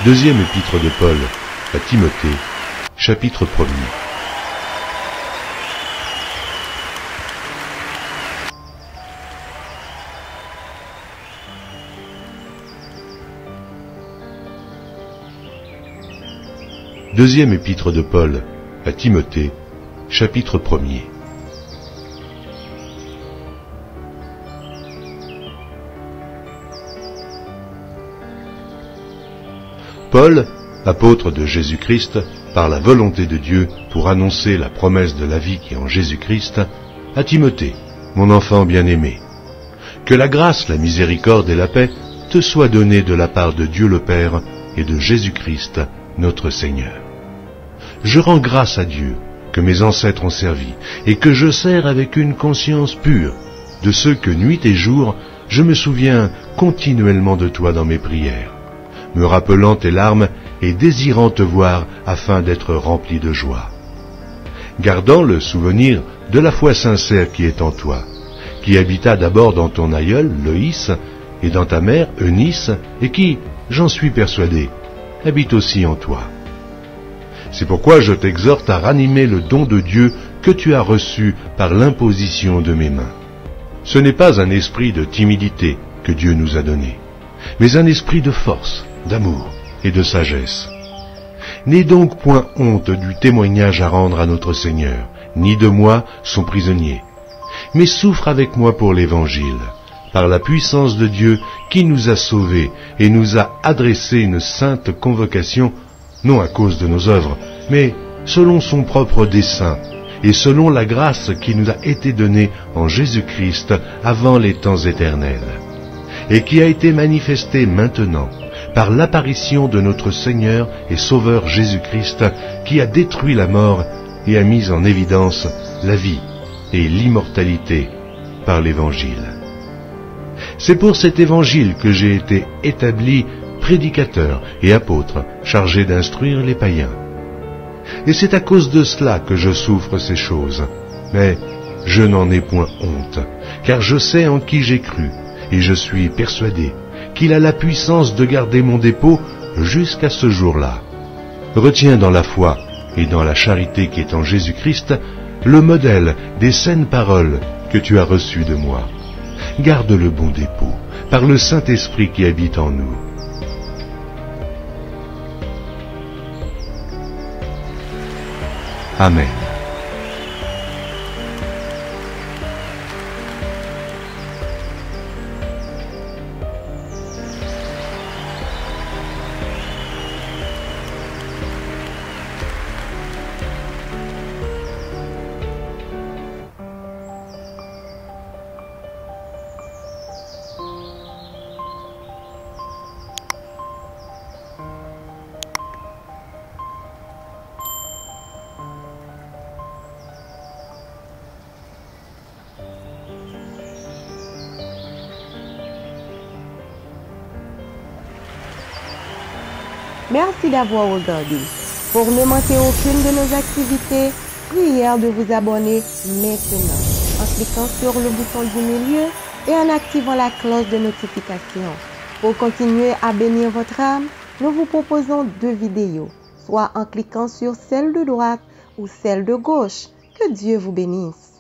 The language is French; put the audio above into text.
Deuxième épître de Paul à Timothée, chapitre 1er. Deuxième épître de Paul à Timothée, chapitre 1er. Paul, apôtre de Jésus-Christ, par la volonté de Dieu pour annoncer la promesse de la vie qui est en Jésus-Christ, à Timothée, mon enfant bien-aimé. Que la grâce, la miséricorde et la paix te soient données de la part de Dieu le Père et de Jésus-Christ, notre Seigneur. Je rends grâce à Dieu que mes ancêtres ont servi et que je sers avec une conscience pure, de ceux que nuit et jour je me souviens continuellement de toi dans mes prières, me rappelant tes larmes et désirant te voir afin d'être rempli de joie. Gardant le souvenir de la foi sincère qui est en toi, qui habita d'abord dans ton aïeul, Loïs, et dans ta mère, Eunice, et qui, j'en suis persuadé, habite aussi en toi. C'est pourquoi je t'exhorte à ranimer le don de Dieu que tu as reçu par l'imposition de mes mains. Ce n'est pas un esprit de timidité que Dieu nous a donné, mais un esprit de force, d'amour et de sagesse. N'aie donc point honte du témoignage à rendre à notre Seigneur, ni de moi, son prisonnier, mais souffre avec moi pour l'Évangile, par la puissance de Dieu qui nous a sauvés et nous a adressé une sainte convocation, non à cause de nos œuvres, mais selon son propre dessein, et selon la grâce qui nous a été donnée en Jésus-Christ avant les temps éternels, et qui a été manifestée maintenant, par l'apparition de notre Seigneur et Sauveur Jésus-Christ, qui a détruit la mort et a mis en évidence la vie et l'immortalité par l'Évangile. C'est pour cet Évangile que j'ai été établi prédicateur et apôtre, chargé d'instruire les païens. Et c'est à cause de cela que je souffre ces choses. Mais je n'en ai point honte, car je sais en qui j'ai cru, et je suis persuadé qu'il a la puissance de garder mon dépôt jusqu'à ce jour-là. Retiens dans la foi et dans la charité qui est en Jésus-Christ le modèle des saines paroles que tu as reçues de moi. Garde le bon dépôt par le Saint-Esprit qui habite en nous. Amen. Merci d'avoir regardé. Pour ne manquer aucune de nos activités, prière de vous abonner maintenant en cliquant sur le bouton du milieu et en activant la cloche de notification. Pour continuer à bénir votre âme, nous vous proposons 2 vidéos, soit en cliquant sur celle de droite ou celle de gauche. Que Dieu vous bénisse.